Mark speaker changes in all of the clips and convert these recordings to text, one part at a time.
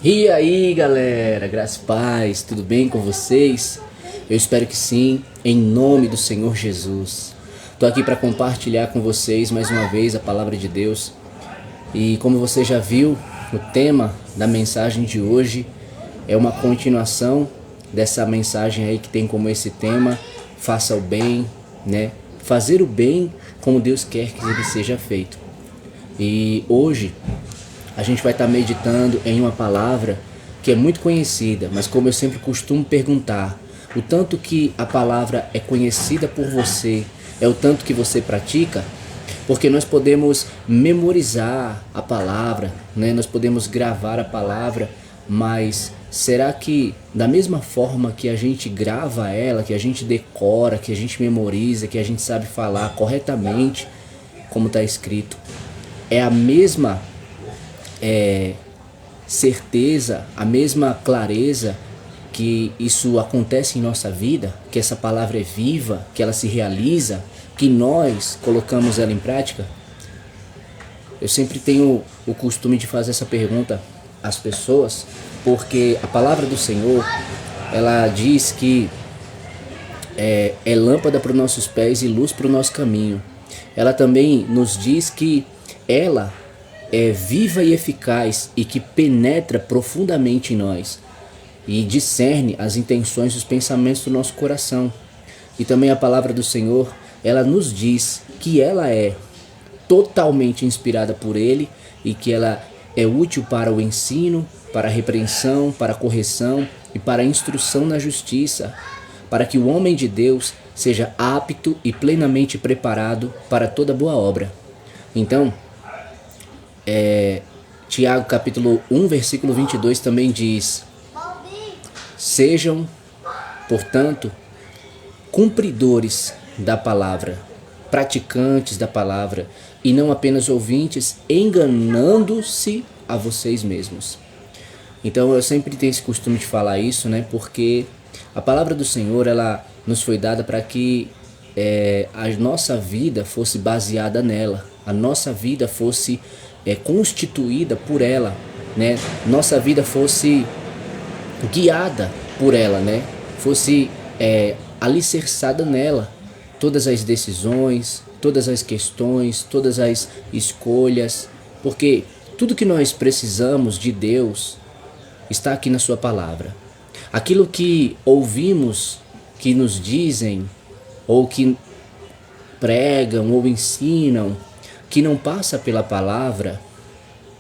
Speaker 1: E aí galera, graça e paz, tudo bem com vocês? Eu espero que sim, em nome do Senhor Jesus. Estou aqui para compartilhar com vocês mais uma vez a palavra de Deus. E como você já viu, o tema da mensagem de hoje é uma continuação dessa mensagem aí que tem como esse tema: faça o bem, né? Fazer o bem como Deus quer que ele seja feito. E hoje a gente vai estar meditando em uma palavra que é muito conhecida, mas como eu sempre costumo perguntar, o tanto que a palavra é conhecida por você é o tanto que você pratica? Porque nós podemos memorizar a palavra, né? Nós podemos gravar a palavra, mas será que da mesma forma que a gente grava ela, que a gente decora, que a gente memoriza, que a gente sabe falar corretamente, como está escrito, é a mesma certeza, a mesma clareza que isso acontece em nossa vida, que essa palavra é viva, que ela se realiza, que nós colocamos ela em prática? Eu sempre tenho o costume de fazer essa pergunta às pessoas, porque a palavra do Senhor, ela diz que é lâmpada para os nossos pés e luz para o nosso caminho. Ela também nos diz que ela é viva e eficaz e que penetra profundamente em nós e discerne as intenções e os pensamentos do nosso coração. E também a palavra do Senhor, ela nos diz que ela é totalmente inspirada por Ele e que ela é útil para o ensino, para a repreensão, para a correção e para a instrução na justiça, para que o homem de Deus seja apto e plenamente preparado para toda boa obra. Então, Tiago capítulo 1, versículo 22 também diz: sejam, portanto, cumpridores da palavra, praticantes da palavra, e não apenas ouvintes, enganando-se a vocês mesmos. Então eu sempre tenho esse costume de falar isso, né? Porque a palavra do Senhor, ela nos foi dada para que a nossa vida fosse baseada nela, a nossa vida fosse constituída por ela, né? Nossa vida fosse guiada por ela, né? Fosse alicerçada nela. Todas as decisões, todas as questões, todas as escolhas, porque tudo que nós precisamos de Deus está aqui na sua palavra. Aquilo que ouvimos, que nos dizem, ou que pregam ou ensinam, que não passa pela palavra,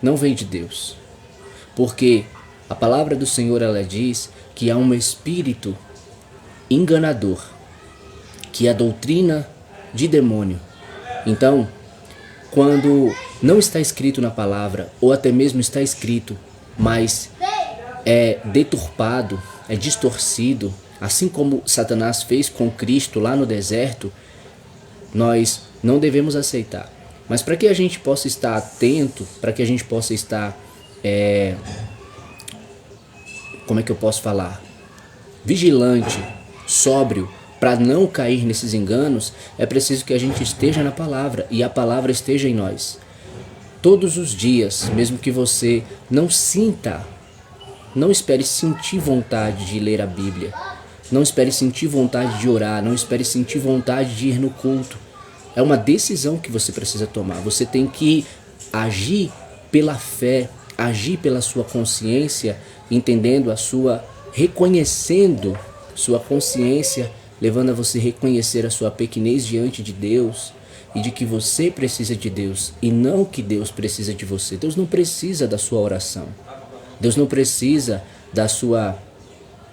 Speaker 1: não vem de Deus. Porque a palavra do Senhor, ela diz que há um espírito enganador, que é a doutrina de demônio. Então, quando não está escrito na palavra, ou até mesmo está escrito, mas é deturpado, é distorcido, assim como Satanás fez com Cristo lá no deserto, nós não devemos aceitar. Mas para que a gente possa estar atento, para que a gente possa estar, como é que eu posso falar? Vigilante, sóbrio, para não cair nesses enganos, é preciso que a gente esteja na palavra e a palavra esteja em nós. Todos os dias, mesmo que você não sinta, não espere sentir vontade de ler a Bíblia, não espere sentir vontade de orar, não espere sentir vontade de ir no culto. É uma decisão que você precisa tomar. Você tem que agir pela fé, agir pela sua consciência, entendendo reconhecendo sua consciência, levando a você reconhecer a sua pequenez diante de Deus e de que você precisa de Deus e não que Deus precisa de você. Deus não precisa da sua oração. Deus não precisa da sua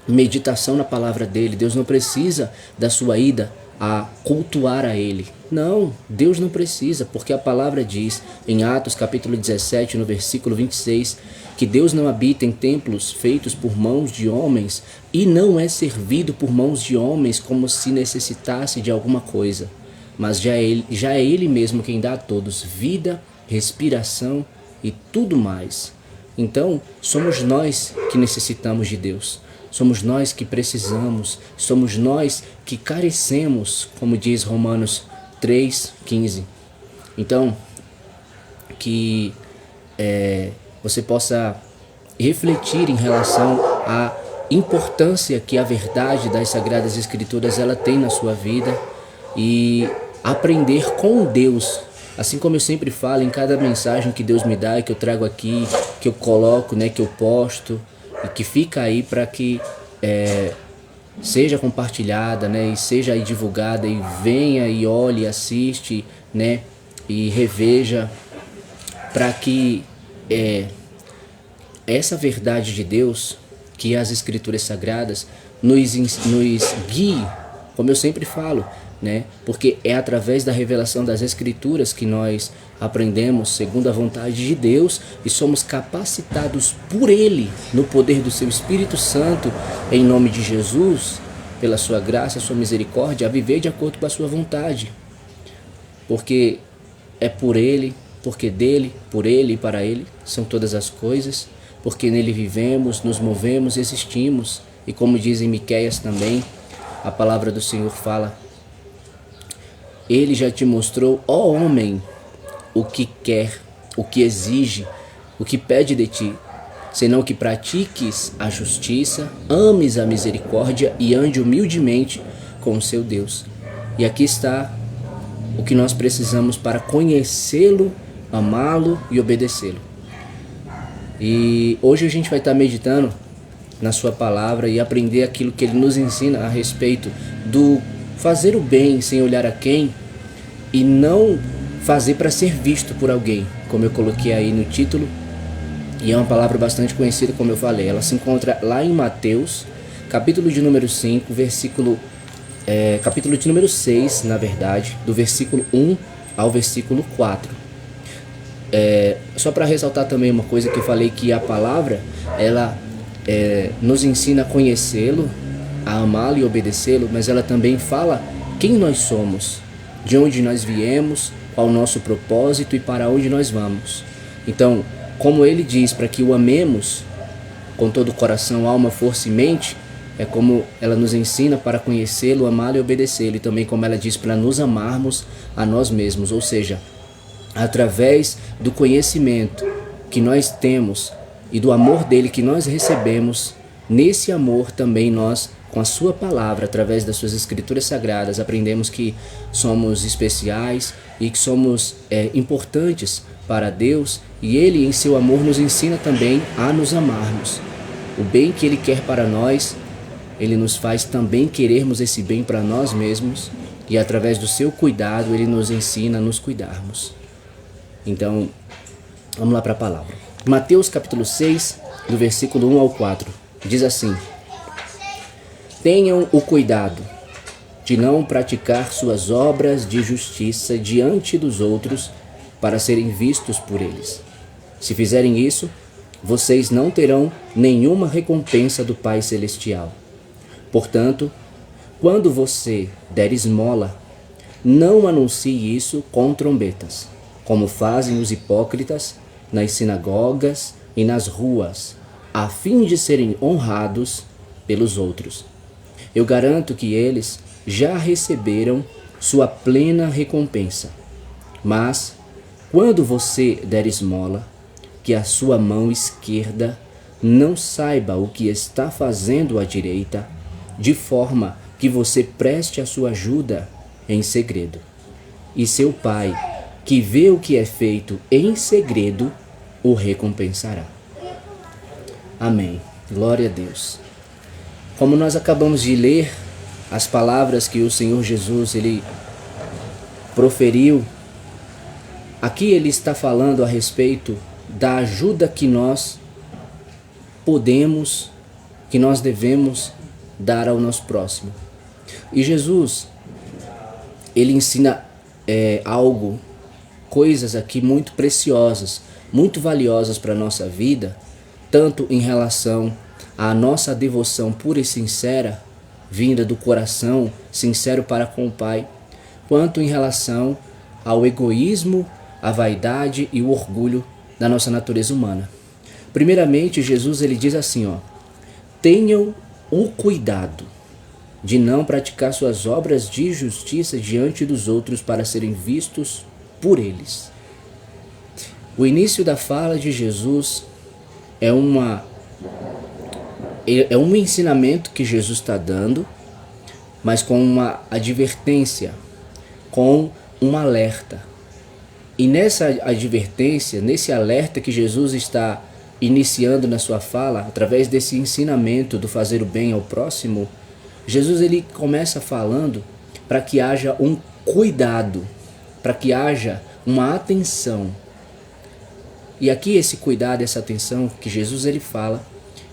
Speaker 1: meditação na palavra dele. Deus não precisa da sua ida a cultuar a ele. Não, Deus não precisa, porque a palavra diz em Atos capítulo 17, no versículo 26, que Deus não habita em templos feitos por mãos de homens e não é servido por mãos de homens como se necessitasse de alguma coisa, mas já é Ele mesmo quem dá a todos vida, respiração e tudo mais. Então, somos nós que necessitamos de Deus. Somos nós que precisamos, somos nós que carecemos, como diz Romanos 3,15. Então, que você possa refletir em relação à importância que a verdade das Sagradas Escrituras ela tem na sua vida e aprender com Deus. Assim como eu sempre falo em cada mensagem que Deus me dá, que eu trago aqui, que eu coloco, né, que eu posto e que fica aí para que seja compartilhada, né, e seja aí divulgada e venha e olhe, assiste, né, e reveja, para que essa verdade de Deus, que as Escrituras Sagradas nos guie, como eu sempre falo, né? Porque é através da revelação das Escrituras que nós aprendemos segundo a vontade de Deus e somos capacitados por Ele, no poder do Seu Espírito Santo, em nome de Jesus, pela Sua graça, Sua misericórdia, a viver de acordo com a Sua vontade. Porque é por Ele, porque dele, por Ele e para Ele são todas as coisas, porque nele vivemos, nos movemos, existimos. E como diz em Miqueias também, a palavra do Senhor fala: Ele já te mostrou, ó homem, o que quer, o que exige, o que pede de ti, senão que pratiques a justiça, ames a misericórdia e ande humildemente com o seu Deus. E aqui está o que nós precisamos para conhecê-lo, amá-lo e obedecê-lo. E hoje a gente vai estar meditando na sua palavra e aprender aquilo que ele nos ensina a respeito do fazer o bem sem olhar a quem e não fazer para ser visto por alguém, como eu coloquei aí no título. E é uma palavra bastante conhecida, como eu falei. Ela se encontra lá em Mateus, capítulo de número 5, capítulo de número 6, na verdade, do versículo 1 ao versículo 4. Só para ressaltar também uma coisa que eu falei, que a palavra ela nos ensina a conhecê-lo, a amá-lo e obedecê-lo, mas ela também fala quem nós somos, de onde nós viemos, qual o nosso propósito e para onde nós vamos. Então, como ele diz para que o amemos com todo o coração, alma, força e mente, é como ela nos ensina para conhecê-lo, amá-lo e obedecê-lo, e também como ela diz para nos amarmos a nós mesmos, ou seja, através do conhecimento que nós temos e do amor dele que nós recebemos, nesse amor também nós, com a sua palavra, através das suas Escrituras Sagradas, aprendemos que somos especiais e que somos importantes para Deus, e ele em seu amor nos ensina também a nos amarmos. O bem que ele quer para nós, ele nos faz também querermos esse bem para nós mesmos, e através do seu cuidado ele nos ensina a nos cuidarmos. Então, vamos lá para a palavra. Mateus capítulo 6, do versículo 1 ao 4, diz assim: Tenham o cuidado de não praticar suas obras de justiça diante dos outros para serem vistos por eles. Se fizerem isso, vocês não terão nenhuma recompensa do Pai Celestial. Portanto, quando você der esmola, não anuncie isso com trombetas, como fazem os hipócritas nas sinagogas e nas ruas, a fim de serem honrados pelos outros. Eu garanto que eles já receberam sua plena recompensa. Mas, quando você der esmola, que a sua mão esquerda não saiba o que está fazendo a direita, de forma que você preste a sua ajuda em segredo. E seu Pai, que vê o que é feito em segredo, o recompensará. Amém. Glória a Deus. Como nós acabamos de ler as palavras que o Senhor Jesus ele proferiu, aqui ele está falando a respeito da ajuda que nós podemos, que nós devemos dar ao nosso próximo. E Jesus, ele ensina coisas aqui muito preciosas, muito valiosas para a nossa vida, tanto em relação à nossa devoção pura e sincera, vinda do coração sincero para com o Pai, quanto em relação ao egoísmo, a vaidade e o orgulho da nossa natureza humana. Primeiramente, Jesus ele diz assim, tenham o cuidado de não praticar suas obras de justiça diante dos outros para serem vistos por eles. O início da fala de Jesus é um ensinamento que Jesus está dando, mas com uma advertência, com um alerta. E nessa advertência, nesse alerta que Jesus está iniciando na sua fala, através desse ensinamento do fazer o bem ao próximo, Jesus ele começa falando para que haja um cuidado, para que haja uma atenção. E aqui esse cuidado, essa atenção que Jesus ele fala,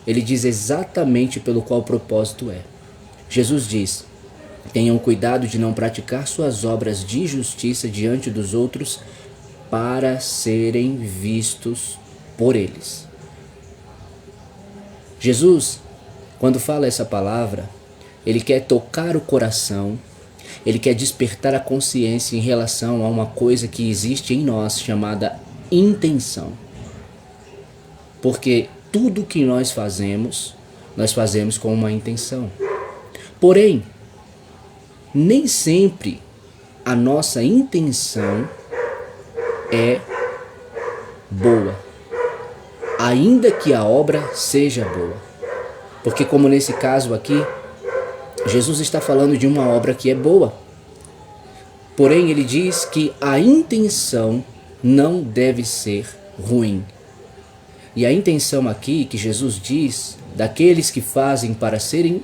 Speaker 1: ele diz exatamente pelo qual o propósito é. Jesus diz: tenham cuidado de não praticar suas obras de justiça diante dos outros para serem vistos por eles. Jesus, quando fala essa palavra, ele quer tocar o coração, ele quer despertar a consciência em relação a uma coisa que existe em nós chamada intenção. Porque tudo que nós fazemos com uma intenção. Porém, nem sempre a nossa intenção é boa, ainda que a obra seja boa. Porque como nesse caso aqui, Jesus está falando de uma obra que é boa. Porém, ele diz que a intenção não deve ser ruim. E a intenção aqui que Jesus diz, daqueles que fazem para serem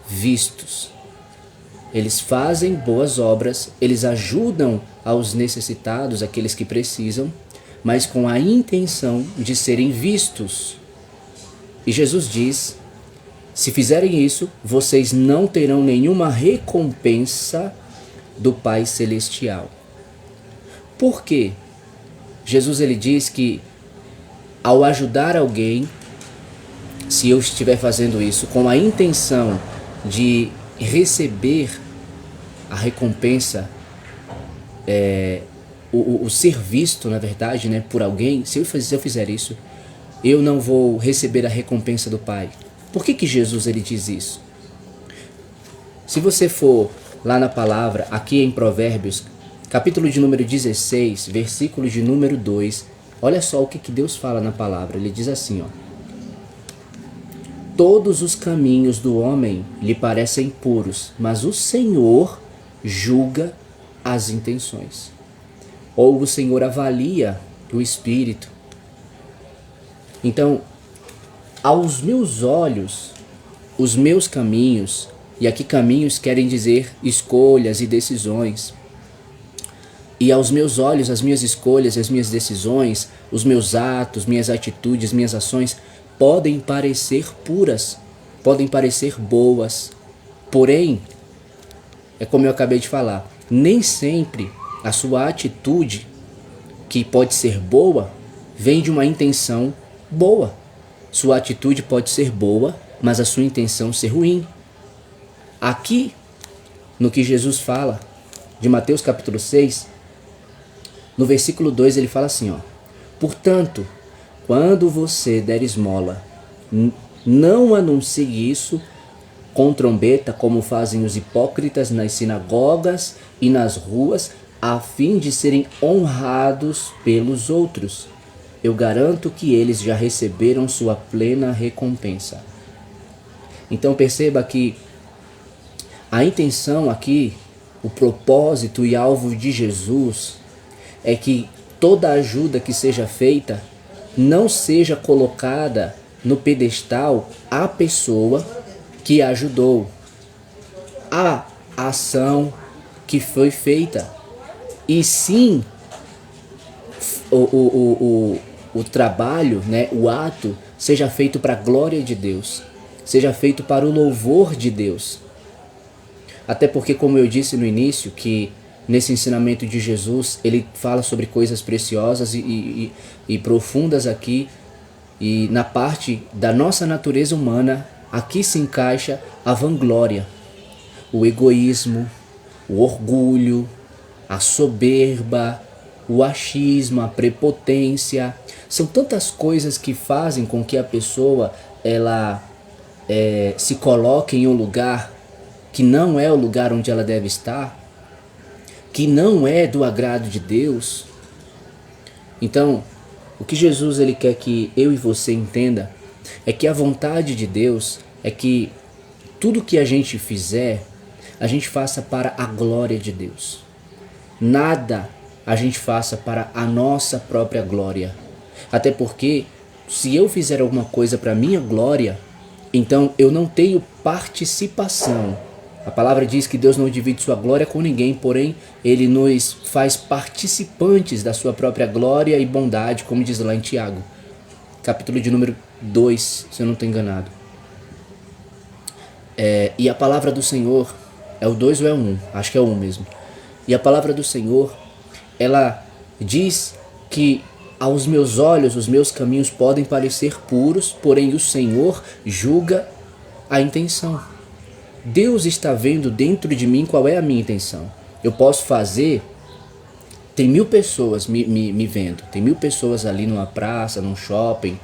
Speaker 1: vistos. Eles fazem boas obras, eles ajudam aos necessitados, aqueles que precisam, mas com a intenção de serem vistos. E Jesus diz: se fizerem isso, vocês não terão nenhuma recompensa do Pai Celestial. Por quê? Jesus ele diz que ao ajudar alguém, se eu estiver fazendo isso com a intenção de receber a recompensa, o ser visto, na verdade, né, por alguém, se eu fizer isso, eu não vou receber a recompensa do Pai. Por que Jesus ele diz isso? Se você for lá na palavra, aqui em Provérbios, capítulo de número 16, versículo de número 2, olha só o que Deus fala na palavra. Ele diz assim, ó: todos os caminhos do homem lhe parecem puros, mas o Senhor julga as intenções. Ou o Senhor avalia o espírito. Então, aos meus olhos, os meus caminhos, e aqui caminhos querem dizer escolhas e decisões. E aos meus olhos, as minhas escolhas, as minhas decisões, os meus atos, minhas atitudes, minhas ações podem parecer puras, podem parecer boas. Porém, é como eu acabei de falar, nem sempre a sua atitude, que pode ser boa, vem de uma intenção boa. Sua atitude pode ser boa, mas a sua intenção ser ruim. Aqui, no que Jesus fala, de Mateus capítulo 6, no versículo 2 ele fala assim, ó: portanto, quando você der esmola, não anuncie isso com trombeta, como fazem os hipócritas nas sinagogas e nas ruas, a fim de serem honrados pelos outros. Eu garanto que eles já receberam sua plena recompensa. Então perceba que a intenção aqui, o propósito e alvo de Jesus é que toda ajuda que seja feita não seja colocada no pedestal a pessoa que ajudou, a ação que foi feita, e sim o trabalho, né, o ato seja feito para a glória de Deus, seja feito para o louvor de Deus. Até porque, como eu disse no início, que nesse ensinamento de Jesus, ele fala sobre coisas preciosas e profundas aqui, e na parte da nossa natureza humana, aqui se encaixa a vanglória, o egoísmo, o orgulho, a soberba, o achismo, a prepotência. São tantas coisas que fazem com que a pessoa ela se coloque em um lugar que não é o lugar onde ela deve estar, que não é do agrado de Deus. Então, O que Jesus ele quer que eu e você entenda é que a vontade de Deus é que tudo que a gente fizer, a gente faça para a glória de Deus. Nada a gente faça para a nossa própria glória. Até porque, se eu fizer alguma coisa para a minha glória, então eu não tenho participação. A palavra diz que Deus não divide sua glória com ninguém, porém Ele nos faz participantes da sua própria glória e bondade, como diz lá em Tiago, capítulo de número 2, se eu não estou enganado. E a palavra do Senhor, é o 2 ou é o 1? Acho que é o 1 mesmo. E a palavra do Senhor, ela diz que aos meus olhos os meus caminhos podem parecer puros, porém o Senhor julga a intenção. Deus está vendo dentro de mim qual é a minha intenção. Eu posso fazer... Tem 1000 pessoas me vendo. Tem 1000 pessoas ali numa praça, num shopping,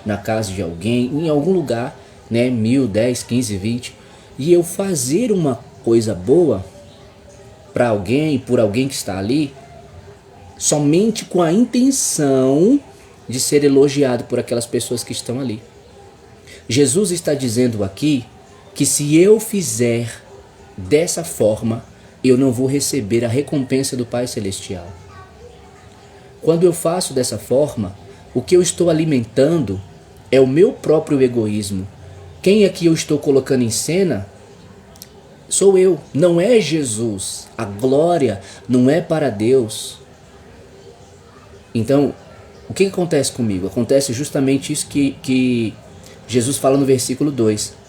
Speaker 1: na casa de alguém, em algum lugar, né? 1000, 10, 15, 20. E eu fazer uma coisa boa para alguém, por alguém que está ali, somente com a intenção de ser elogiado por aquelas pessoas que estão ali. Jesus está dizendo aqui que se eu fizer dessa forma, eu não vou receber a recompensa do Pai Celestial. Quando eu faço dessa forma, o que eu estou alimentando é o meu próprio egoísmo. Quem é que eu estou colocando em cena? Sou eu, não é Jesus. A glória não é para Deus. Então, o que acontece comigo? Acontece justamente isso que Jesus fala no versículo 2.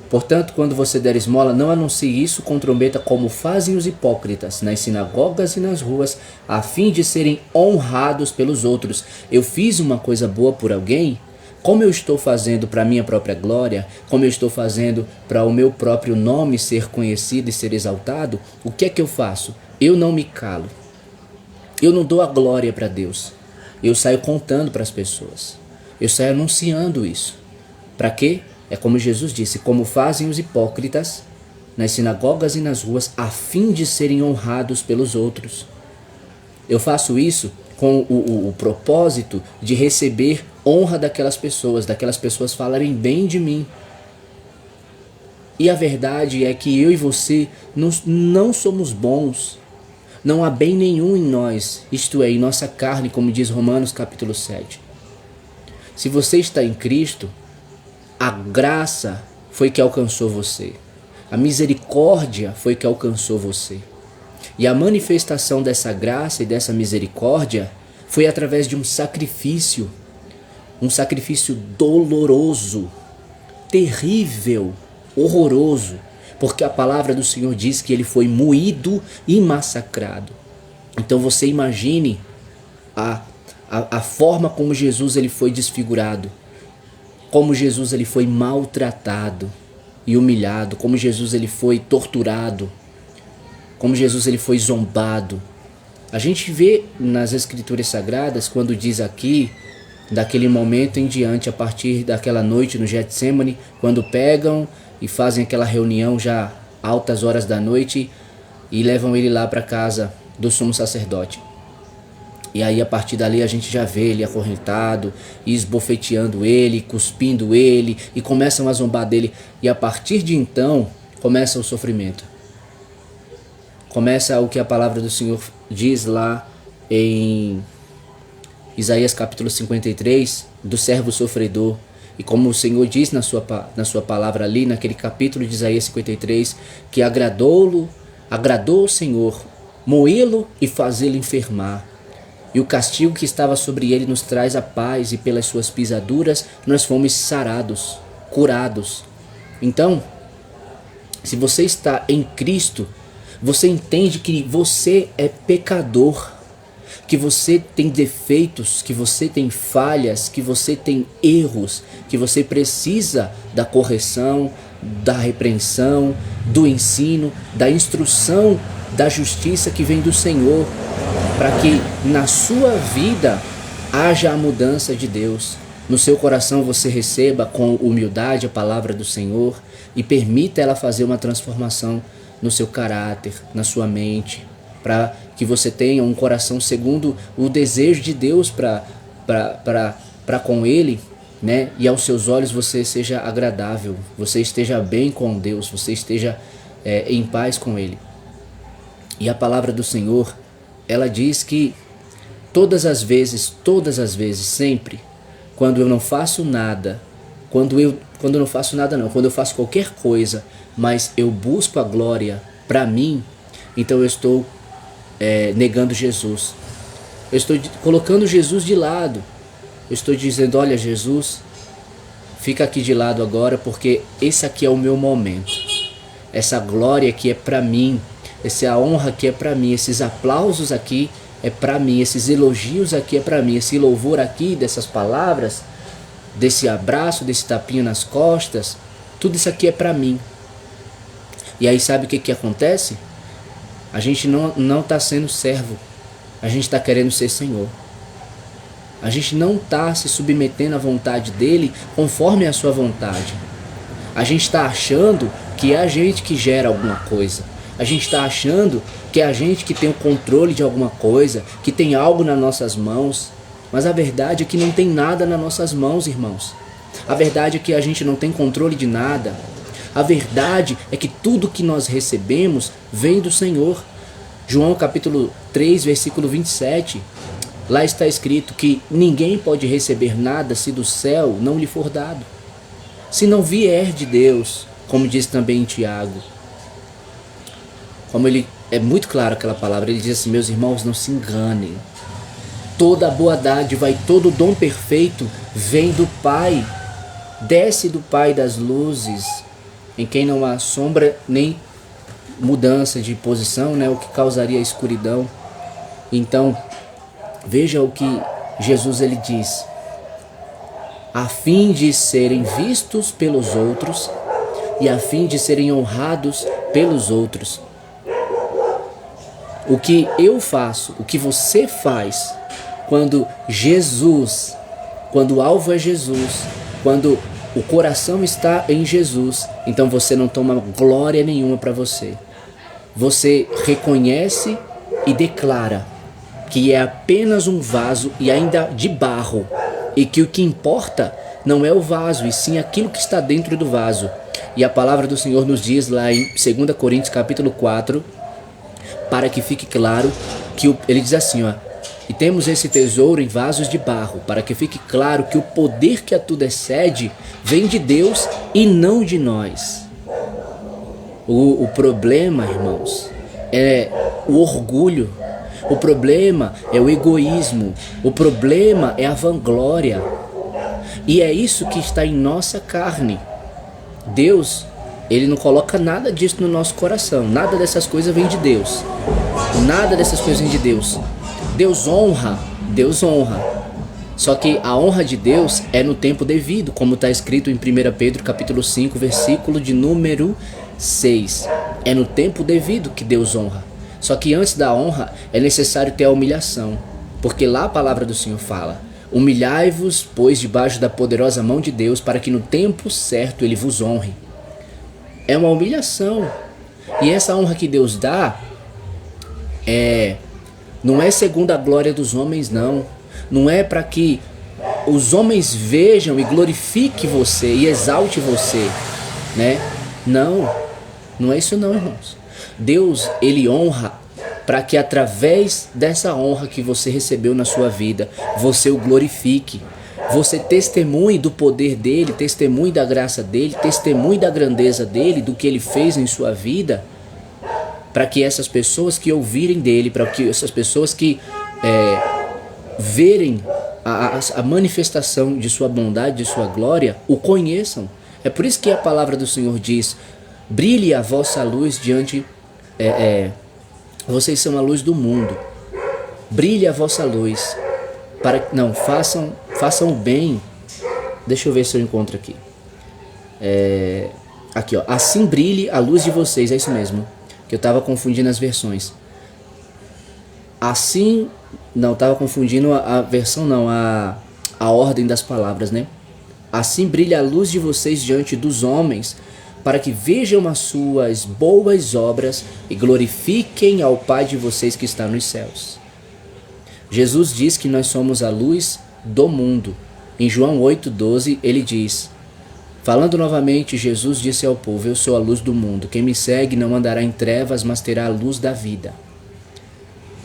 Speaker 1: Portanto, quando você der esmola, não anuncie isso com trombeta como fazem os hipócritas nas sinagogas e nas ruas, a fim de serem honrados pelos outros. Eu fiz uma coisa boa por alguém? Como eu estou fazendo para a minha própria glória? Como eu estou fazendo para o meu próprio nome ser conhecido e ser exaltado? O que é que eu faço? Eu não me calo. Eu não dou a glória para Deus. Eu saio contando para as pessoas. Eu saio anunciando isso. Para quê? É como Jesus disse, como fazem os hipócritas nas sinagogas e nas ruas, a fim de serem honrados pelos outros. Eu faço isso com o propósito de receber honra daquelas pessoas falarem bem de mim. E a verdade é que eu e você não somos bons. Não há bem nenhum em nós, isto é, em nossa carne, como diz Romanos capítulo 7. Se você está em Cristo, a graça foi que alcançou você. A misericórdia foi que alcançou você. E a manifestação dessa graça e dessa misericórdia foi através de um sacrifício doloroso, terrível, horroroso, porque a palavra do Senhor diz que ele foi moído e massacrado. Então você imagine a forma como Jesus ele foi desfigurado, como Jesus ele foi maltratado e humilhado, como Jesus ele foi torturado, como Jesus ele foi zombado. A gente vê nas Escrituras Sagradas, quando diz aqui, daquele momento em diante, a partir daquela noite no Getsemane, quando pegam e fazem aquela reunião já altas horas da noite e levam ele lá para a casa do sumo sacerdote. E aí a partir dali a gente já vê ele acorrentado, e esbofeteando ele, cuspindo ele, e começam a zombar dele. E a partir de então começa o sofrimento. Começa o que a palavra do Senhor diz lá em Isaías capítulo 53, do servo sofredor. E como o Senhor diz na sua palavra ali, naquele capítulo de Isaías 53, que agradou o Senhor moê-lo e fazê-lo enfermar. E o castigo que estava sobre ele nos traz a paz, e pelas suas pisaduras nós fomos sarados, curados. Então, se você está em Cristo, você entende que você é pecador, que você tem defeitos, que você tem falhas, que você tem erros, que você precisa da correção, da repreensão, do ensino, da instrução, da justiça que vem do Senhor, para que na sua vida haja a mudança de Deus. No seu coração você receba com humildade a palavra do Senhor e permita ela fazer uma transformação no seu caráter, na sua mente, para que você tenha um coração segundo o desejo de Deus para com Ele, né? E aos seus olhos você seja agradável, você esteja bem com Deus, você esteja em paz com Ele. E a palavra do Senhor, ela diz que todas as vezes, sempre, quando eu não faço nada, quando eu faço qualquer coisa, mas eu busco a glória para mim, então eu estou negando Jesus. Eu estou colocando Jesus de lado. Eu estou dizendo, olha Jesus, fica aqui de lado agora, porque esse aqui é o meu momento. Essa glória aqui é para mim, essa honra aqui é para mim, esses aplausos aqui é para mim, esses elogios aqui é para mim, esse louvor aqui, dessas palavras, desse abraço, desse tapinha nas costas, tudo isso aqui é para mim. E aí sabe o que acontece? A gente não está sendo servo, a gente está querendo ser Senhor. A gente não está se submetendo à vontade dele conforme a sua vontade. A gente está achando que é a gente que gera alguma coisa. A gente está achando que é a gente que tem o controle de alguma coisa, que tem algo nas nossas mãos. Mas a verdade é que não tem nada nas nossas mãos, irmãos. A verdade é que a gente não tem controle de nada. A verdade é que tudo que nós recebemos vem do Senhor. João capítulo 3, versículo 27. Lá está escrito que ninguém pode receber nada se do céu não lhe for dado. Se não vier de Deus, como diz também em Tiago. Como ele é muito claro aquela palavra, ele diz assim, meus irmãos, não se enganem. Toda a boa dádiva e todo o dom perfeito vem do Pai. Desce do Pai das luzes, em quem não há sombra nem mudança de posição, né, o que causaria escuridão. Então, veja o que Jesus ele diz. A fim de serem vistos pelos outros e a fim de serem honrados pelos outros. O que eu faço, o que você faz, quando o alvo é Jesus, quando o coração está em Jesus, então você não toma glória nenhuma para você. Você reconhece e declara que é apenas um vaso e ainda de barro, e que o que importa não é o vaso, e sim aquilo que está dentro do vaso. E a palavra do Senhor nos diz lá em 2 Coríntios capítulo 4, para que fique claro, que ele diz assim, ó, e temos esse tesouro em vasos de barro, para que fique claro que o poder que a tudo excede vem de Deus e não de nós. O problema, irmãos, é o orgulho. O problema é o egoísmo. O problema é a vanglória. E é isso que está em nossa carne. Deus, ele não coloca nada disso no nosso coração. Nada dessas coisas vem de Deus. Nada dessas coisas vem de Deus. Deus honra. Só que a honra de Deus é no tempo devido, como está escrito em 1 Pedro capítulo 5, versículo de número 6. É no tempo devido que Deus honra. Só que antes da honra é necessário ter a humilhação. Porque lá a palavra do Senhor fala: humilhai-vos, pois, debaixo da poderosa mão de Deus, para que no tempo certo Ele vos honre. É uma humilhação. E essa honra que Deus dá não é segundo a glória dos homens, não. Não é para que os homens vejam e glorifiquem você e exalte você, né? Não é isso não, irmãos. Deus, ele honra para que através dessa honra que você recebeu na sua vida, você o glorifique. Você testemunhe do poder dele, testemunhe da graça dele, testemunhe da grandeza dele, do que ele fez em sua vida, para que essas pessoas que ouvirem dele, para que essas pessoas que verem a manifestação de sua bondade, de sua glória, o conheçam. É por isso que a palavra do Senhor diz: brilhe a vossa luz diante... vocês são a luz do mundo. Brilhe a vossa luz. Façam o bem. Deixa eu ver se eu encontro aqui. Aqui, ó. Assim brilhe a luz de vocês. É isso mesmo. Que eu estava confundindo as versões. Assim... Não, estava confundindo a versão, não. A ordem das palavras, né? Assim brilha a luz de vocês diante dos homens, para que vejam as suas boas obras e glorifiquem ao Pai de vocês que está nos céus. Jesus diz que nós somos a luz do mundo. Em João 8,12 ele diz, falando novamente, Jesus disse ao povo, eu sou a luz do mundo, quem me segue não andará em trevas, mas terá a luz da vida.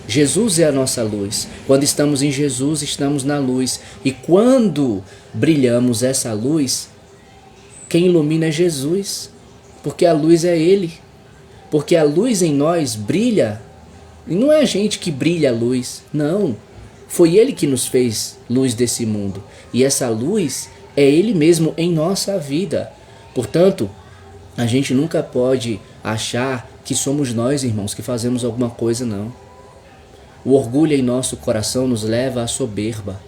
Speaker 1: Jesus é a nossa luz. Quando estamos em Jesus, estamos na luz. E quando brilhamos essa luz, quem ilumina é Jesus, porque a luz é Ele. Porque a luz em nós brilha, e não é a gente que brilha a luz, não. Foi Ele que nos fez luz desse mundo. E essa luz é Ele mesmo em nossa vida. Portanto, a gente nunca pode achar que somos nós, irmãos, que fazemos alguma coisa, não. O orgulho em nosso coração nos leva à soberba,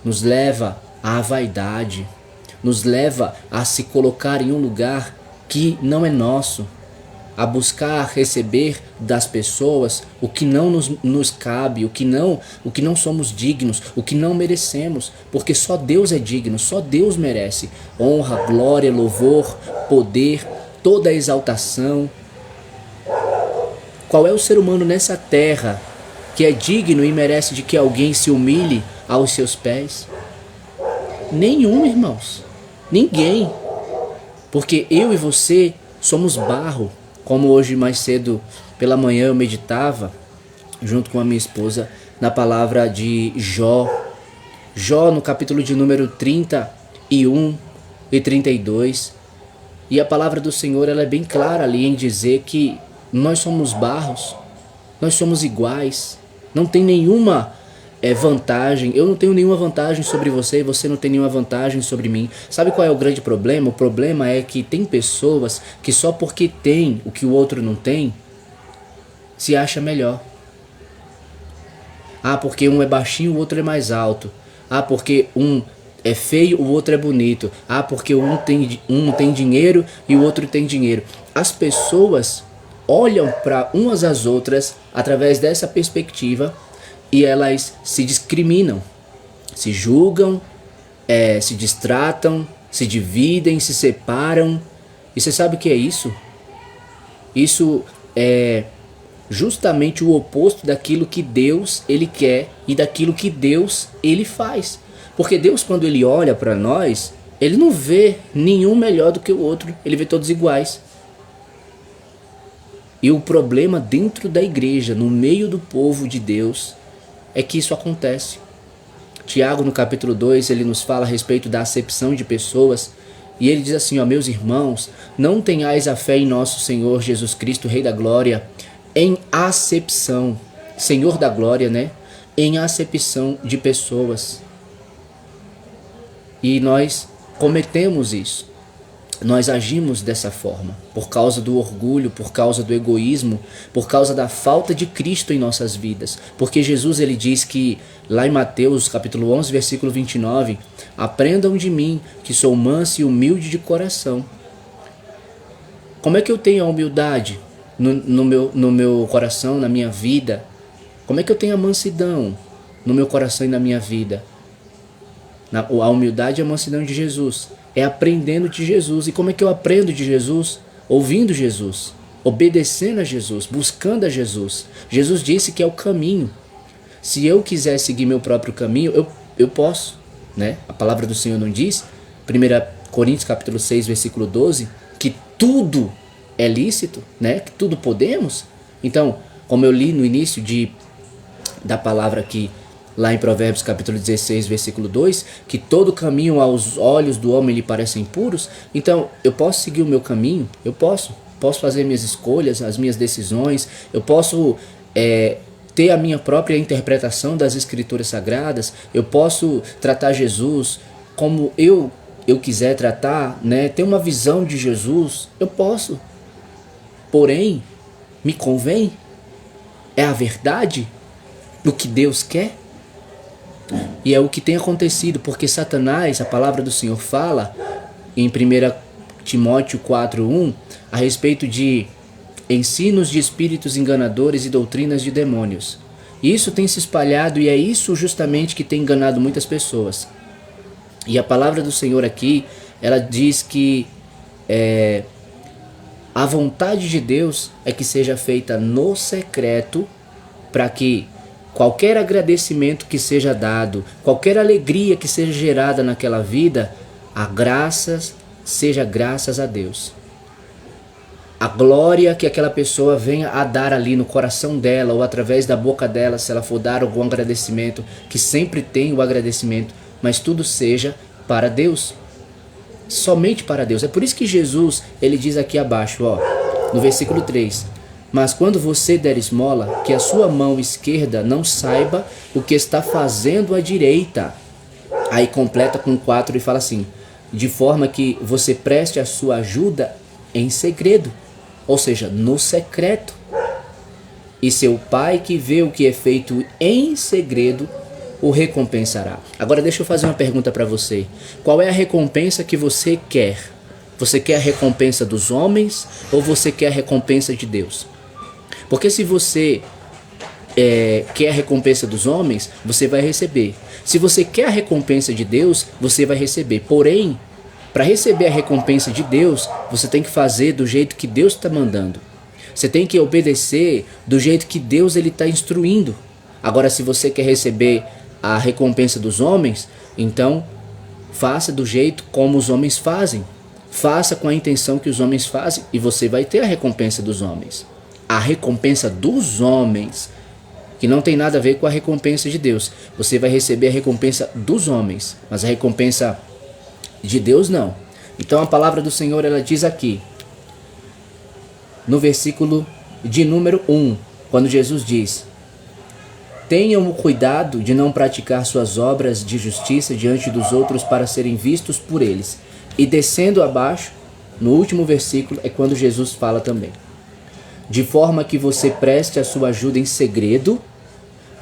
Speaker 1: nos leva à vaidade, nos leva a se colocar em um lugar que não é nosso, a buscar receber das pessoas o que não nos cabe, o que não somos dignos, o que não merecemos, porque só Deus é digno, só Deus merece honra, glória, louvor, poder, toda a exaltação. Qual é o ser humano nessa terra que é digno e merece de que alguém se humilhe aos seus pés? Nenhum, irmãos. Ninguém. Porque eu e você somos barro. Como hoje mais cedo pela manhã eu meditava, junto com a minha esposa, na palavra de Jó. Jó no capítulo de número 31 e 32. E a palavra do Senhor ela é bem clara ali em dizer que nós somos barros, nós somos iguais. Não tem nenhuma vantagem, eu não tenho nenhuma vantagem sobre você e você não tem nenhuma vantagem sobre mim. Sabe qual é o grande problema? O problema é que tem pessoas que só porque tem o que o outro não tem, se acha melhor. Ah, porque um é baixinho, o outro é mais alto. Ah, porque um é feio, o outro é bonito. Ah, porque um tem dinheiro e o outro tem dinheiro. As pessoas olham para umas às outras através dessa perspectiva e elas se discriminam, se julgam, se distratam, se dividem, se separam. E você sabe o que é isso? Isso é justamente o oposto daquilo que Deus ele quer e daquilo que Deus ele faz. Porque Deus, quando ele olha para nós, ele não vê nenhum melhor do que o outro, ele vê todos iguais. E o problema dentro da igreja, no meio do povo de Deus, é que isso acontece. Tiago, no capítulo 2, ele nos fala a respeito da acepção de pessoas. E ele diz assim, ó, meus irmãos, não tenhais a fé em nosso Senhor Jesus Cristo, Rei da Glória, em acepção, Senhor da Glória, né? Em acepção de pessoas. E nós cometemos isso. Nós agimos dessa forma, por causa do orgulho, por causa do egoísmo, por causa da falta de Cristo em nossas vidas. Porque Jesus ele diz que, lá em Mateus capítulo 11, versículo 29, aprendam de mim, que sou manso e humilde de coração. Como é que eu tenho a humildade no meu coração, na minha vida? Como é que eu tenho a mansidão no meu coração e na minha vida? A humildade e a mansidão de Jesus. É aprendendo de Jesus. E como é que eu aprendo de Jesus? Ouvindo Jesus, obedecendo a Jesus, buscando a Jesus. Jesus disse que é o caminho. Se eu quiser seguir meu próprio caminho, eu posso, né? A palavra do Senhor não diz, 1 Coríntios capítulo 6, versículo 12, que tudo é lícito, né? Que tudo podemos. Então, como eu li no início da palavra aqui, lá em Provérbios capítulo 16, versículo 2, que todo caminho aos olhos do homem lhe parecem puros. Então, eu posso seguir o meu caminho, eu posso fazer minhas escolhas, as minhas decisões, eu posso ter a minha própria interpretação das escrituras sagradas, eu posso tratar Jesus como eu quiser tratar, né? Ter uma visão de Jesus, eu posso. Porém, me convém? É a verdade do que Deus quer? E é o que tem acontecido, porque Satanás, a palavra do Senhor fala em 1 Timóteo 4:1 a respeito de ensinos de espíritos enganadores e doutrinas de demônios. Isso tem se espalhado e é isso justamente que tem enganado muitas pessoas. E a palavra do Senhor aqui, ela diz que A vontade de Deus é que seja feita no secreto, para que qualquer agradecimento que seja dado, qualquer alegria que seja gerada naquela vida, seja graças a Deus. A glória que aquela pessoa venha a dar ali no coração dela ou através da boca dela, se ela for dar algum agradecimento, que sempre tem o agradecimento, mas tudo seja para Deus. Somente para Deus. É por isso que Jesus, ele diz aqui abaixo, ó, no versículo 3: mas quando você der esmola, que a sua mão esquerda não saiba o que está fazendo a direita. Aí completa com 4 e fala assim: de forma que você preste a sua ajuda em segredo, ou seja, no secreto. E seu pai que vê o que é feito em segredo o recompensará. Agora deixa eu fazer uma pergunta para você. Qual é a recompensa que você quer? Você quer a recompensa dos homens ou você quer a recompensa de Deus? Porque se você quer a recompensa dos homens, você vai receber. Se você quer a recompensa de Deus, você vai receber. Porém, para receber a recompensa de Deus, você tem que fazer do jeito que Deus está mandando. Você tem que obedecer do jeito que Deus está instruindo. Agora, se você quer receber a recompensa dos homens, então faça do jeito como os homens fazem. Faça com a intenção que os homens fazem e você vai ter a recompensa dos homens. A recompensa dos homens, que não tem nada a ver com a recompensa de Deus. Você vai receber a recompensa dos homens, mas a recompensa de Deus não. Então a palavra do Senhor, ela diz aqui, no versículo de número 1, quando Jesus diz: tenham o cuidado de não praticar suas obras de justiça diante dos outros para serem vistos por eles. E descendo abaixo, no último versículo, é quando Jesus fala também: de forma que você preste a sua ajuda em segredo,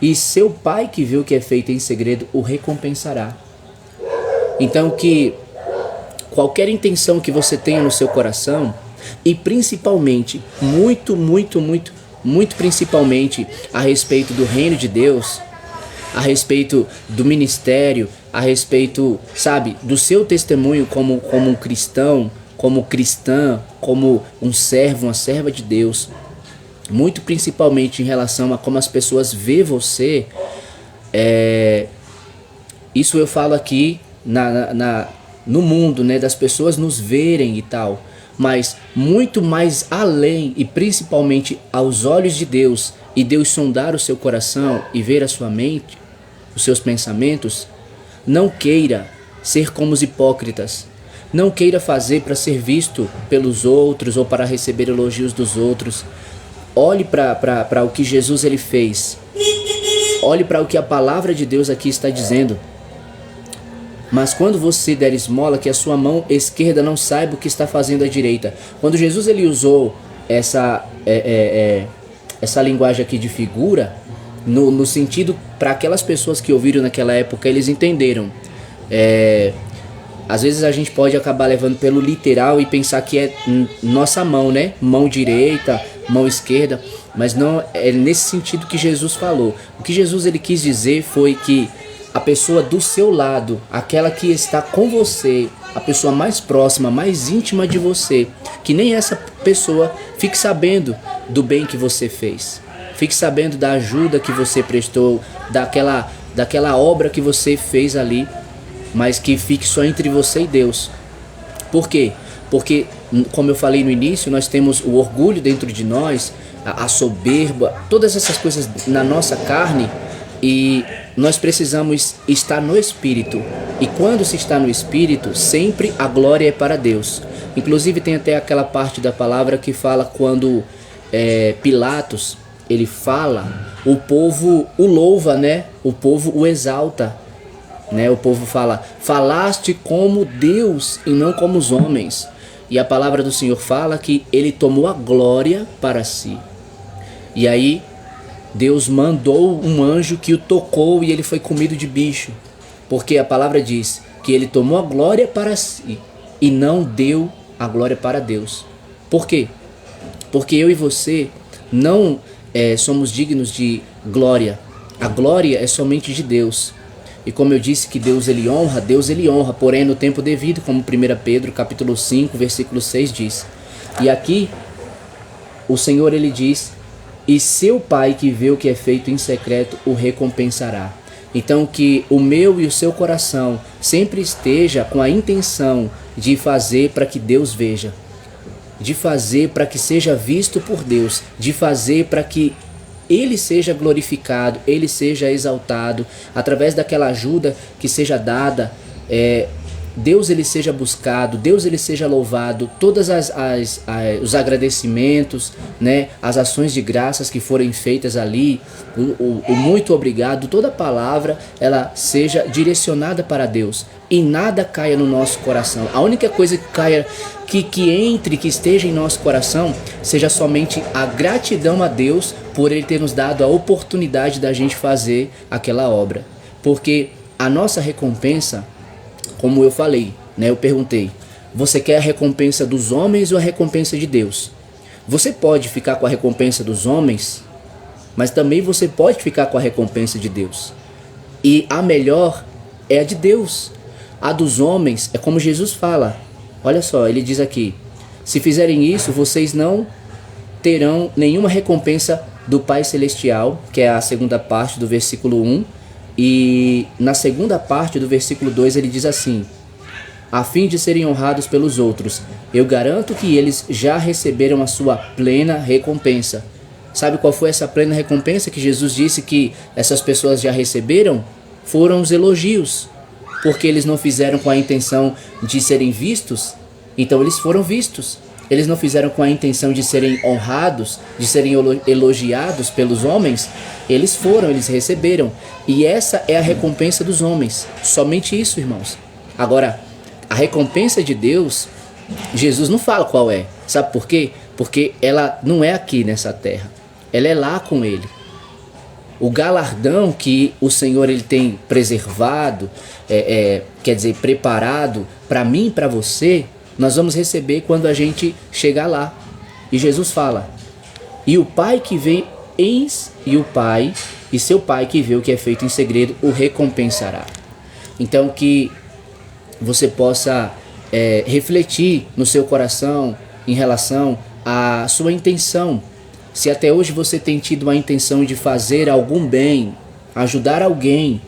Speaker 1: e seu pai que vê o que é feito em segredo o recompensará. Então que qualquer intenção que você tenha no seu coração, e principalmente, muito principalmente a respeito do reino de Deus, a respeito do ministério, a respeito, sabe, do seu testemunho como um cristão, como cristã, como um servo, uma serva de Deus, muito principalmente em relação a como as pessoas veem você, isso eu falo aqui no mundo, né, das pessoas nos verem e tal, mas muito mais além e principalmente aos olhos de Deus, e Deus sondar o seu coração e ver a sua mente, os seus pensamentos, não queira ser como os hipócritas, não queira fazer para ser visto pelos outros ou para receber elogios dos outros. Olhe para o que Jesus ele fez, olhe para o que a palavra de Deus aqui está dizendo. Mas quando você der esmola, que a sua mão esquerda não saiba o que está fazendo a direita. Quando Jesus ele usou essa linguagem aqui de figura, no sentido para aquelas pessoas que ouviram naquela época, eles entenderam. Às vezes a gente pode acabar levando pelo literal e pensar que é nossa mão, né? Mão direita, mão esquerda, mas não é nesse sentido que Jesus falou. O que Jesus ele quis dizer foi que a pessoa do seu lado, aquela que está com você, a pessoa mais próxima, mais íntima de você, que nem essa pessoa fique sabendo do bem que você fez, fique sabendo da ajuda que você prestou, daquela obra que você fez ali, mas que fique só entre você e Deus. Por quê? Porque, como eu falei no início, nós temos o orgulho dentro de nós, a soberba, todas essas coisas na nossa carne, e nós precisamos estar no Espírito. E quando se está no Espírito, sempre a glória é para Deus. Inclusive tem até aquela parte da palavra que fala quando Pilatos, ele fala, o povo o louva, né? O povo o exalta, né? O povo fala: falaste como Deus e não como os homens. E a palavra do Senhor fala que ele tomou a glória para si. E aí Deus mandou um anjo que o tocou e ele foi comido de bicho. Porque a palavra diz que ele tomou a glória para si e não deu a glória para Deus. Por quê? Porque eu e você não somos dignos de glória. A glória é somente de Deus. E como eu disse que Deus ele honra, porém no tempo devido, como 1 Pedro capítulo 5, versículo 6 diz. E aqui o Senhor ele diz: e seu Pai que vê o que é feito em secreto o recompensará. Então que o meu e o seu coração sempre esteja com a intenção de fazer para que Deus veja, de fazer para que seja visto por Deus, de fazer para que Ele seja glorificado, Ele seja exaltado, através daquela ajuda que seja dada, Deus ele seja buscado, Deus ele seja louvado, todos os agradecimentos, né, as ações de graças que forem feitas ali, o muito obrigado, toda palavra ela seja direcionada para Deus e nada caia no nosso coração. A única coisa que caia, que entre, que esteja em nosso coração, seja somente a gratidão a Deus por Ele ter nos dado a oportunidade da gente fazer aquela obra. Porque a nossa recompensa, como eu falei, né, eu perguntei, você quer a recompensa dos homens ou a recompensa de Deus? Você pode ficar com a recompensa dos homens, mas também você pode ficar com a recompensa de Deus. E a melhor é a de Deus. A dos homens é como Jesus fala. Olha só, ele diz aqui: se fizerem isso, vocês não terão nenhuma recompensa do Pai Celestial, que é a segunda parte do versículo 1. E na segunda parte do versículo 2 ele diz assim: a fim de serem honrados pelos outros, eu garanto que eles já receberam a sua plena recompensa. Sabe qual foi essa plena recompensa que Jesus disse que essas pessoas já receberam? Foram os elogios, porque eles não fizeram com a intenção de serem vistos, então eles foram vistos. Eles não fizeram com a intenção de serem honrados, de serem elogiados pelos homens, eles receberam. E essa é a recompensa dos homens. Somente isso, irmãos. Agora, a recompensa de Deus, Jesus não fala qual é. Sabe por quê? Porque ela não é aqui nessa terra. Ela é lá com Ele. O galardão que o Senhor ele tem preservado, quer dizer, preparado para mim e para você, nós vamos receber quando a gente chegar lá. E Jesus fala: e o Pai que vê e seu Pai que vê o que é feito em segredo o recompensará. Então que você possa refletir no seu coração em relação à sua intenção. Se até hoje você tem tido a intenção de fazer algum bem, ajudar alguém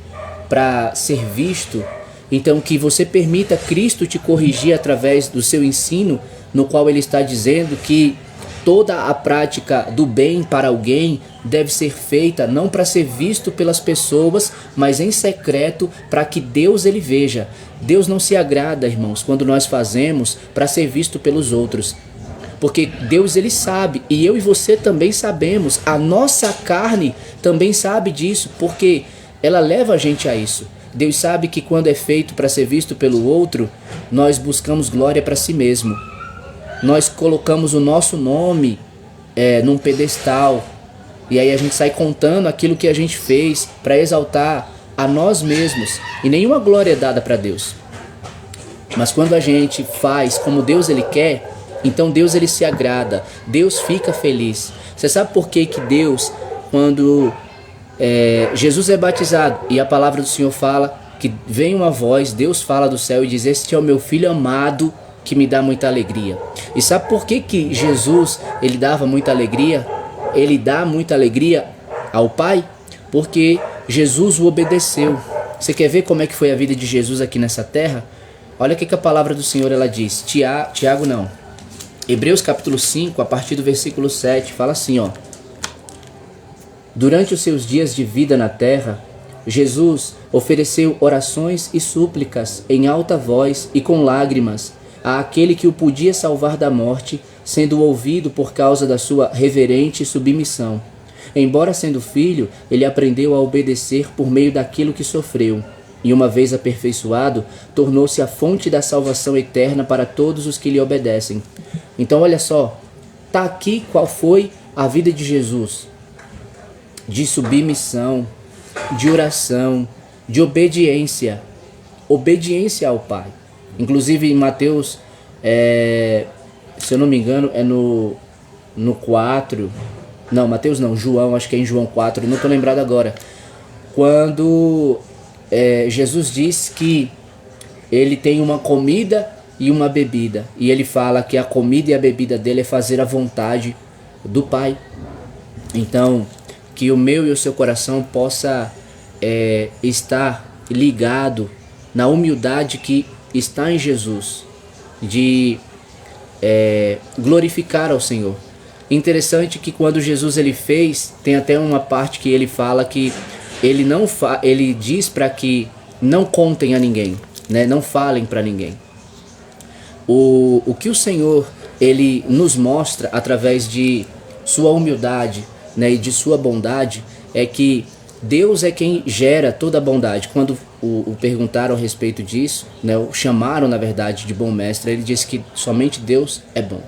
Speaker 1: para ser visto, então que você permita Cristo te corrigir através do seu ensino, no qual ele está dizendo que toda a prática do bem para alguém deve ser feita não para ser visto pelas pessoas, mas em secreto, para que Deus ele veja. Deus não se agrada, irmãos, quando nós fazemos para ser visto pelos outros. Porque Deus ele sabe, e eu e você também sabemos, a nossa carne também sabe disso, porque ela leva a gente a isso. Deus sabe que quando é feito para ser visto pelo outro, nós buscamos glória para si mesmo. Nós colocamos o nosso nome num pedestal, e aí a gente sai contando aquilo que a gente fez para exaltar a nós mesmos, e nenhuma glória é dada para Deus. Mas quando a gente faz como Deus ele quer, então Deus ele se agrada, Deus fica feliz. Você sabe por que Deus, quando Jesus é batizado e a palavra do Senhor fala que vem uma voz, Deus fala do céu e diz: este é o meu filho amado que me dá muita alegria. E sabe por que Jesus ele dava muita alegria? Ele dá muita alegria ao Pai? Porque Jesus o obedeceu. Você quer ver como é que foi a vida de Jesus aqui nessa terra? Olha o que a palavra do Senhor ela diz. Hebreus capítulo 5, a partir do versículo 7, fala assim, ó: durante os seus dias de vida na terra, Jesus ofereceu orações e súplicas em alta voz e com lágrimas àquele que o podia salvar da morte, sendo ouvido por causa da sua reverente submissão. Embora sendo filho, ele aprendeu a obedecer por meio daquilo que sofreu. E uma vez aperfeiçoado, tornou-se a fonte da salvação eterna para todos os que lhe obedecem. Então olha só, está aqui qual foi a vida de Jesus. De submissão, de oração, de obediência. Obediência ao Pai. Inclusive em Mateus, se eu não me engano, é no 4... Não, Mateus não, João, acho que é em João 4, não estou lembrado agora. Quando Jesus diz que ele tem uma comida e uma bebida. E ele fala que a comida e a bebida dele é fazer a vontade do Pai. Então, que o meu e o seu coração possa estar ligado na humildade que está em Jesus, de glorificar ao Senhor. Interessante que quando Jesus ele fez, tem até uma parte que ele fala que ele diz para que não contem a ninguém, né? Não falem para ninguém. O que o Senhor ele nos mostra através de sua humildade, né, e de sua bondade, é que Deus é quem gera toda a bondade. Quando o perguntaram a respeito disso, né, o chamaram na verdade de bom mestre, ele disse que somente Deus é bom.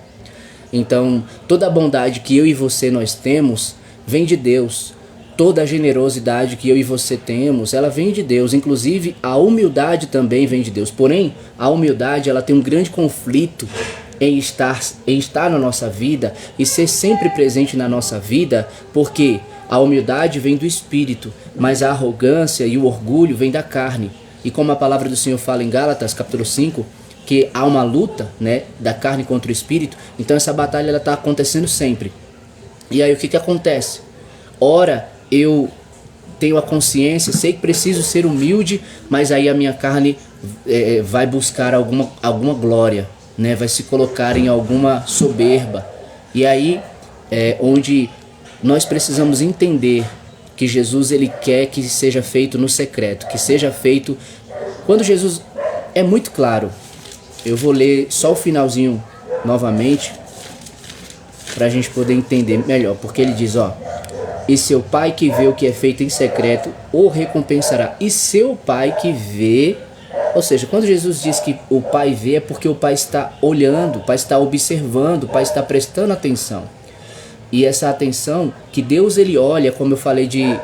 Speaker 1: Então toda a bondade que eu e você nós temos vem de Deus. Toda a generosidade que eu e você temos, ela vem de Deus. Inclusive a humildade também vem de Deus. Porém, a humildade ela tem um grande conflito em estar na nossa vida e ser sempre presente na nossa vida, porque a humildade vem do Espírito, mas a arrogância e o orgulho vem da carne. E como a palavra do Senhor fala em Gálatas capítulo 5, que há uma luta, né, da carne contra o Espírito, então essa batalha ela está acontecendo sempre. E aí o que acontece? Ora, eu tenho a consciência, sei que preciso ser humilde, mas aí a minha carne vai buscar alguma glória, né? Vai se colocar em alguma soberba. E aí onde nós precisamos entender que Jesus ele quer que seja feito no secreto, que seja feito quando Jesus é muito claro. Eu vou ler só o finalzinho novamente para a gente poder entender melhor, porque ele diz, ó: e seu pai que vê o que é feito em secreto o recompensará. E seu pai que vê, ou seja, quando Jesus diz que o pai vê, é porque o pai está olhando, o pai está observando, o pai está prestando atenção. E essa atenção que Deus ele olha, como eu falei de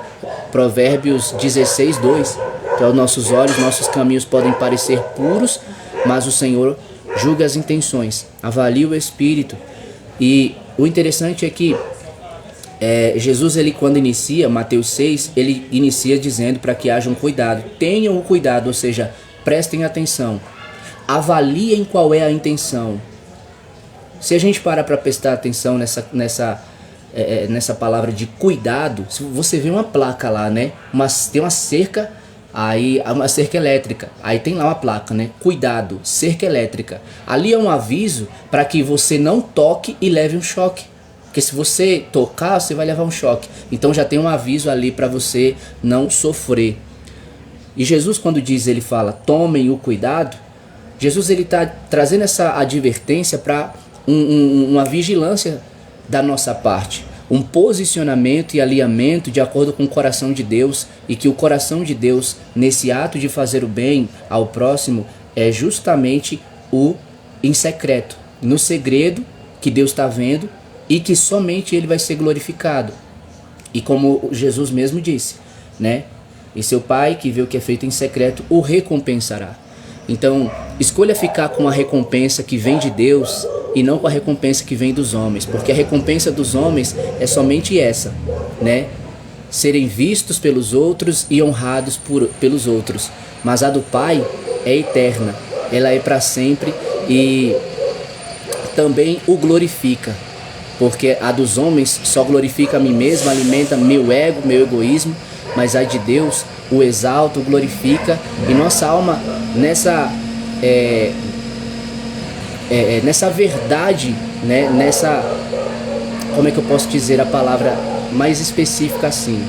Speaker 1: Provérbios 16:2, que aos nossos olhos, nossos caminhos podem parecer puros, mas o Senhor julga as intenções, avalia o espírito. E o interessante é que Jesus, ele quando inicia, Mateus 6, ele inicia dizendo para que haja um cuidado. Tenham o cuidado, ou seja, prestem atenção. Avaliem qual é a intenção. Se a gente para prestar atenção nessa palavra de cuidado, se você vê uma placa lá, né? Tem uma cerca, aí uma cerca elétrica. Aí tem lá uma placa, né? Cuidado, cerca elétrica. Ali é um aviso para que você não toque e leve um choque. Porque se você tocar, você vai levar um choque. Então já tem um aviso ali para você não sofrer. E Jesus, quando ele fala, tomem o cuidado, Jesus ele está trazendo essa advertência para uma vigilância da nossa parte. Um posicionamento e alinhamento de acordo com o coração de Deus. E que o coração de Deus, nesse ato de fazer o bem ao próximo, é justamente o em secreto. No segredo que Deus está vendo, e que somente ele vai ser glorificado. E como Jesus mesmo disse, né? E seu pai que vê o que é feito em secreto o recompensará. Então, escolha ficar com a recompensa que vem de Deus e não com a recompensa que vem dos homens, porque a recompensa dos homens é somente essa, né? Serem vistos pelos outros e honrados pelos outros. Mas a do Pai é eterna, ela é para sempre e também o glorifica. Porque a dos homens só glorifica a mim mesmo, alimenta meu ego, meu egoísmo, mas a de Deus o exalta, o glorifica, e nossa alma nessa verdade, né? Como é que eu posso dizer a palavra mais específica assim?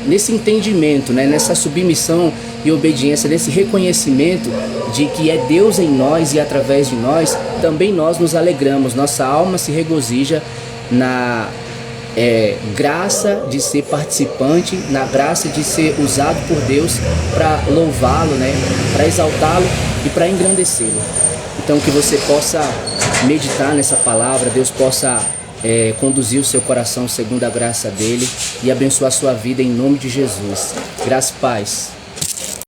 Speaker 1: Nesse entendimento, né? Nessa submissão e obediência, nesse reconhecimento de que é Deus em nós e através de nós, também nós nos alegramos, nossa alma se regozija na graça de ser participante, na graça de ser usado por Deus para louvá-lo, né? Para exaltá-lo e para engrandecê-lo. Então que você possa meditar nessa palavra, Deus possa conduzir o seu coração segundo a graça dele e abençoar a sua vida em nome de Jesus. Graça e paz.